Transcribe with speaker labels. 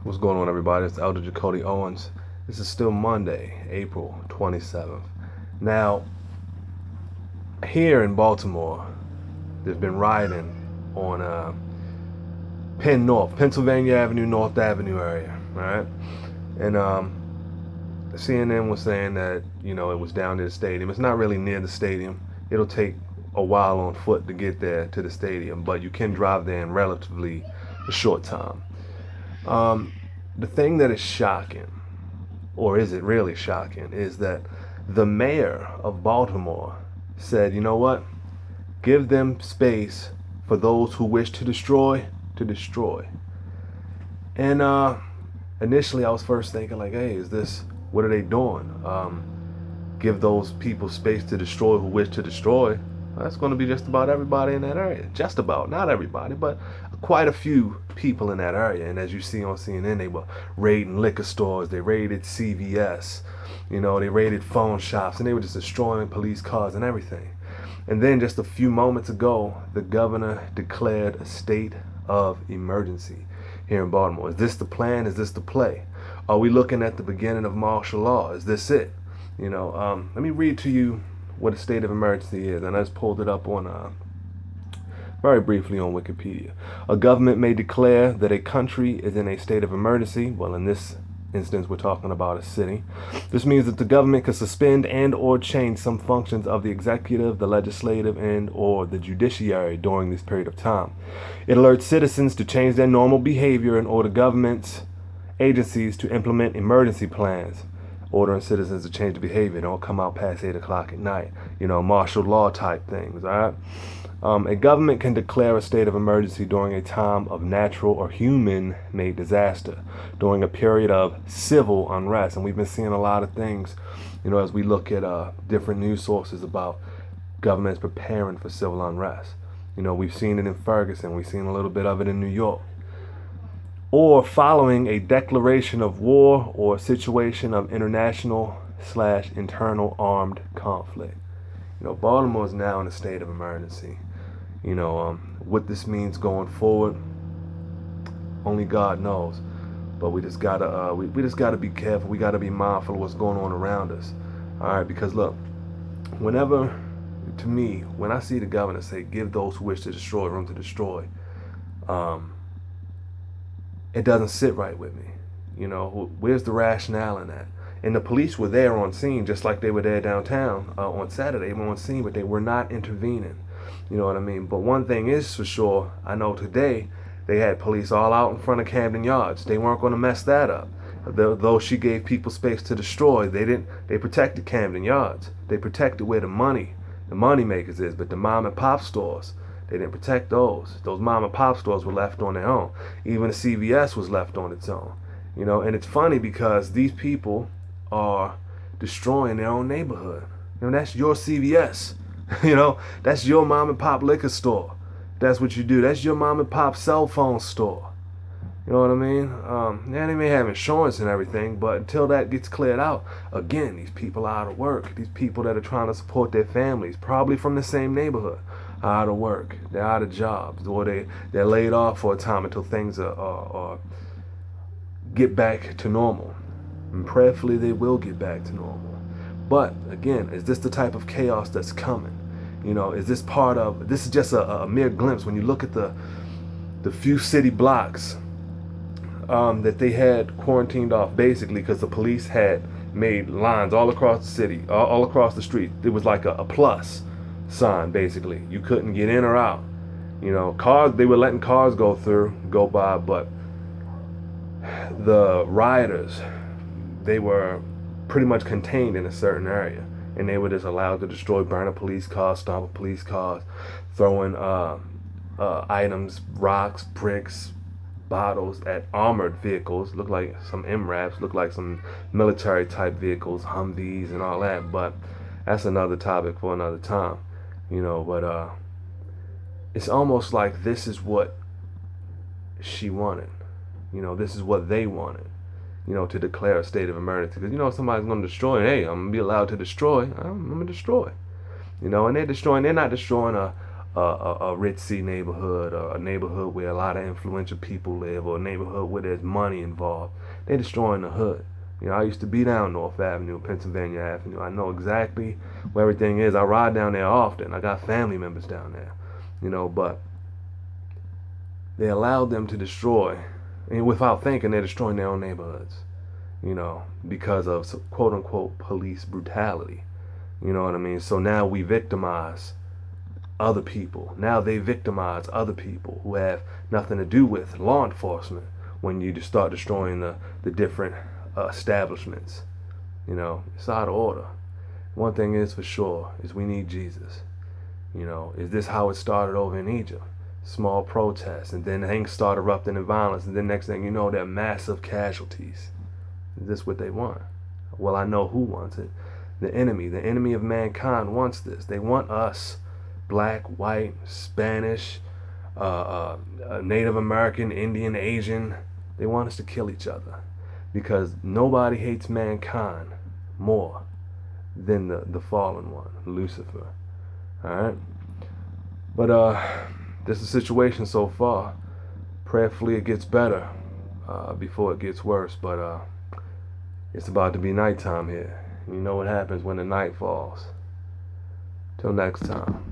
Speaker 1: What's going on, everybody? It's Elder Jacody Owens. This is still Monday, April 27th. Now, here in Baltimore, there's been rioting on Penn North, Pennsylvania Avenue, North Avenue area, all right? And CNN was saying that, it was down near the stadium. It's not really near the stadium. It'll take a while on foot to get there to the stadium, but you can drive there in relatively a short time. Um, the thing that is shocking, or is it really shocking, is that the mayor of Baltimore said, you know what? Give them space for those who wish to destroy, to destroy. And initially I was first thinking like, hey, what are they doing? Give those people space to destroy who wish to destroy. That's going to be just about everybody in that area. Just about, not everybody, but quite a few people in that area. And as you see on CNN, they were raiding liquor stores, they raided CVS, they raided phone shops, and they were just destroying police cars and everything. And then just a few moments ago, the governor declared a state of emergency here in Baltimore. Is this the plan? Is this the play? Are we looking at the beginning of martial law? Is this it? Let me read to you what a state of emergency is, and I just pulled it up on very briefly on Wikipedia. A government may declare that a country is in a state of emergency. Well, in this instance, we're talking about a city. This means that the government can suspend and or change some functions of the executive, the legislative, and or the judiciary during this period of time. It alerts citizens to change their normal behavior and order governments, agencies to implement emergency plans. Ordering citizens to change the behavior. Don't come out past 8 o'clock at night. Martial law type things, all right? A government can declare a state of emergency during a time of natural or human-made disaster, during a period of civil unrest. And we've been seeing a lot of things, as we look at different news sources about governments preparing for civil unrest. We've seen it in Ferguson. We've seen a little bit of it in New York. Or following a declaration of war or a situation of international/internal armed conflict. Baltimore is now in a state of emergency. What this means going forward, only God knows. But we just gotta we just gotta be careful. We gotta be mindful of what's going on around us. All right, because look, when I see the governor say, "Give those who wish to destroy room to destroy," it doesn't sit right with me. Where's the rationale in that? And the police were there on scene, just like they were there downtown on Saturday. They were on scene, but they were not intervening. You know what I mean? But one thing is for sure, I know today they had police all out in front of Camden Yards. They weren't going to mess that up. Though she gave people space to destroy, they protected Camden Yards. They protected where the money makers is, but the mom and pop stores, they didn't protect those. Those mom and pop stores were left on their own. Even the CVS was left on its own. And it's funny because these people are destroying their own neighborhood. That's your CVS. That's your mom and pop liquor store. That's what you do. That's your mom and pop cell phone store. You know what I mean? Yeah, they may have insurance and everything, but until that gets cleared out, again, these people are out of work. These people that are trying to support their families, probably from the same neighborhood, are out of work. They're out of jobs, or they're laid off for a time until things are get back to normal. And prayerfully, they will get back to normal. But again, is this the type of chaos that's coming? Is this this is just a mere glimpse when you look at the few city blocks that they had quarantined off, basically because the police had made lines all across the city, all across the street. It was like a plus sign, basically. You couldn't get in or out. Cars, they were letting cars go by, but the rioters, they were pretty much contained in a certain area, and they were just allowed to destroy, burn a police car, stomp a police car, throwing items, rocks, bricks, bottles at armored vehicles. Looked like some MRAPs, looked like some military type vehicles, Humvees and all that, but that's another topic for another time. But it's almost like this is what she wanted. This is what they wanted, to declare a state of emergency. Because, somebody's going to destroy, hey, I'm going to be allowed to destroy. I'm going to destroy. And they're not destroying a ritzy neighborhood, or a neighborhood where a lot of influential people live, or a neighborhood where there's money involved. They're destroying the hood. I used to be down North Avenue, Pennsylvania Avenue. I know exactly where everything is. I ride down there often. I got family members down there, but they allowed them to destroy, and without thinking, they're destroying their own neighborhoods, because of quote unquote police brutality. You know what I mean? So now we victimize other people. Now they victimize other people who have nothing to do with law enforcement when you just start destroying the different establishments. It's out of order. One thing is for sure is we need Jesus. Is this how it started over in Egypt? Small protests, and then things start erupting in violence, and then next thing you know, there are massive casualties. Is this what they want? Well, I know who wants it. The enemy of mankind wants this. They want us, black, white, Spanish, Native American, Indian, Asian. They want us to kill each other, because nobody hates mankind more than the fallen one, Lucifer. All right, but this is the situation so far. Prayerfully, it gets better before it gets worse. But it's about to be nighttime here. You know what happens when the night falls. Till next time.